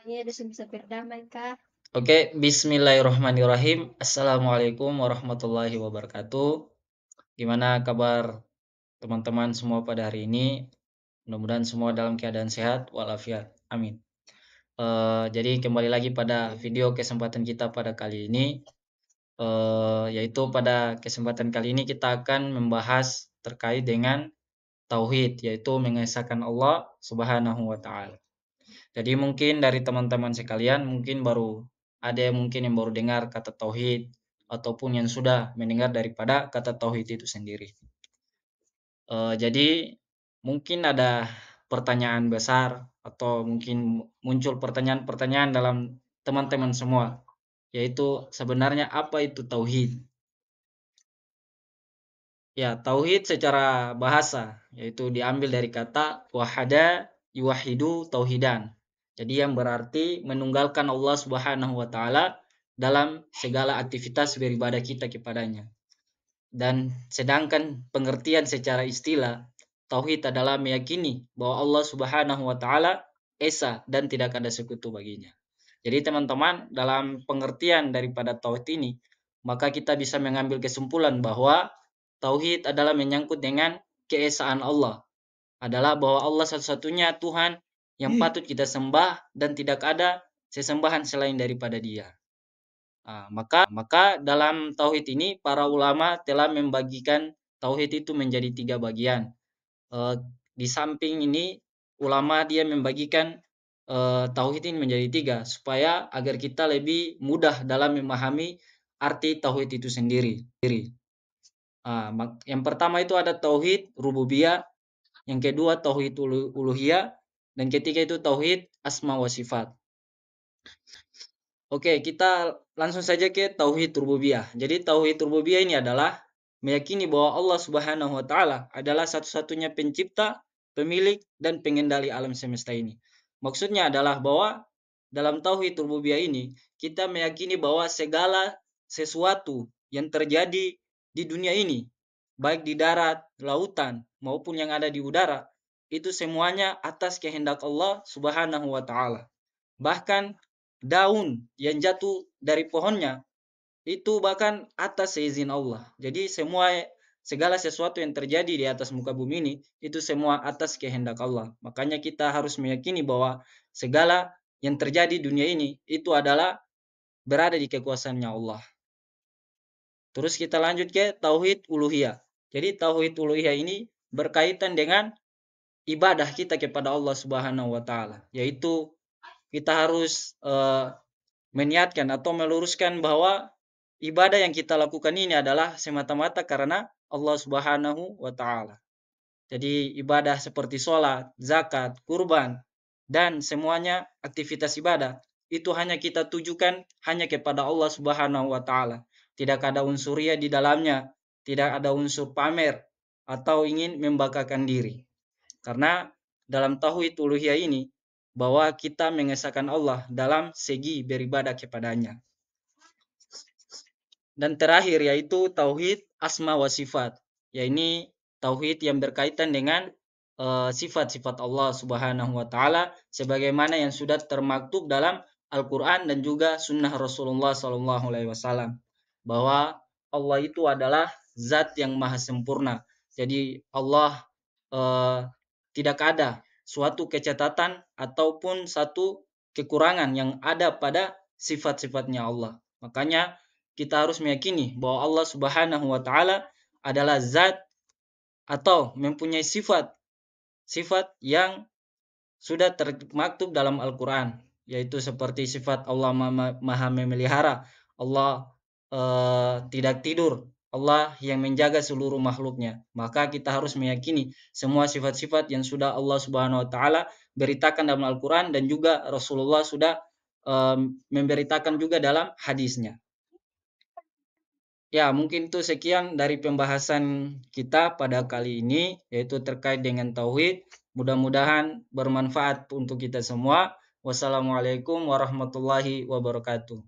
Iya, bisa berdamai, Kak. Oke, bismillahirrahmanirrahim. Assalamualaikum warahmatullahi wabarakatuh. Gimana kabar teman-teman semua pada hari ini? Mudah-mudahan semua dalam keadaan sehat walafiat. Amin. Jadi kembali lagi pada video kesempatan kita pada kali ini, yaitu pada kesempatan kali ini kita akan membahas terkait dengan tauhid, yaitu mengesahkan Allah Subhanahu wa taala. Jadi mungkin dari teman-teman sekalian mungkin baru ada yang mungkin yang baru dengar kata tauhid ataupun yang sudah mendengar daripada kata tauhid itu sendiri. Jadi mungkin ada pertanyaan besar atau mungkin muncul pertanyaan-pertanyaan dalam teman-teman semua, yaitu sebenarnya apa itu tauhid? Ya, tauhid secara bahasa yaitu diambil dari kata wahada yuwahidu tauhidan. Jadi yang berarti menunggalkan Allah Subhanahu wa taala dalam segala aktivitas beribadah kita kepadanya. Dan sedangkan pengertian secara istilah, tauhid adalah meyakini bahwa Allah Subhanahu wa taala esa dan tidak ada sekutu baginya. Jadi teman-teman, dalam pengertian daripada tauhid ini, maka kita bisa mengambil kesimpulan bahwa tauhid adalah menyangkut dengan keesaan Allah. Adalah bahwa Allah satu-satunya Tuhan yang patut kita sembah dan tidak ada sesembahan selain daripada Dia. Maka dalam tauhid ini para ulama telah membagikan tauhid itu menjadi 3 bagian. Di samping ini ulama dia membagikan tauhid ini menjadi 3 supaya agar kita lebih mudah dalam memahami arti tauhid itu sendiri. Yang pertama itu ada tauhid rububiyah, yang kedua tauhid uluhiyah, dan ketiga itu tauhid asma wa sifat. Oke, kita langsung saja ke tauhid rububiyah. Jadi tauhid rububiyah ini adalah meyakini bahwa Allah Subhanahu wa taala adalah satu-satunya pencipta, pemilik dan pengendali alam semesta ini. Maksudnya adalah bahwa dalam tauhid rububiyah ini kita meyakini bahwa segala sesuatu yang terjadi di dunia ini, baik di darat, lautan maupun yang ada di udara, itu semuanya atas kehendak Allah Subhanahu wa taala. Bahkan daun yang jatuh dari pohonnya itu bahkan atas seizin Allah. Jadi segala sesuatu yang terjadi di atas muka bumi ini itu semua atas kehendak Allah. Makanya kita harus meyakini bahwa segala yang terjadi di dunia ini itu adalah berada di kekuasaannya Allah. Terus kita lanjut ke tauhid uluhiyah. Jadi tauhid uluhiyah ini berkaitan dengan ibadah kita kepada Allah Subhanahu wa taala, yaitu kita harus meniatkan atau meluruskan bahwa ibadah yang kita lakukan ini adalah semata-mata karena Allah Subhanahu wa taala. Jadi ibadah seperti sholat, zakat, kurban, dan semuanya aktivitas ibadah itu hanya kita tujukan hanya kepada Allah Subhanahu wa taala. Tidak ada unsur ria di dalamnya, tidak ada unsur pamer atau ingin membanggakan diri. Karena dalam tauhid uluhiyah ini bahwa kita mengesahkan Allah dalam segi beribadah kepadanya. Dan terakhir yaitu tauhid asma wa sifat. Ya ini tauhid yang berkaitan dengan sifat-sifat Allah Subhanahu wa taala sebagaimana yang sudah termaktub dalam Al-Qur'an dan juga sunnah Rasulullah sallallahu alaihi wasallam bahwa Allah itu adalah zat yang maha sempurna. Jadi Allah tidak ada suatu kecacatan ataupun satu kekurangan yang ada pada sifat-sifatnya Allah. Makanya kita harus meyakini bahwa Allah Subhanahu wa taala adalah zat atau mempunyai sifat yang sudah termaktub dalam Al-Qur'an, yaitu seperti sifat Allah Maha memelihara, Allah tidak tidur, Allah yang menjaga seluruh makhluknya. Maka kita harus meyakini semua sifat-sifat yang sudah Allah Subhanahu wa taala beritakan dalam Al-Qur'an dan juga Rasulullah sudah memberitakan juga dalam hadisnya. Ya, mungkin itu sekian dari pembahasan kita pada kali ini, yaitu terkait dengan tauhid. Mudah-mudahan bermanfaat untuk kita semua. Wassalamualaikum warahmatullahi wabarakatuh.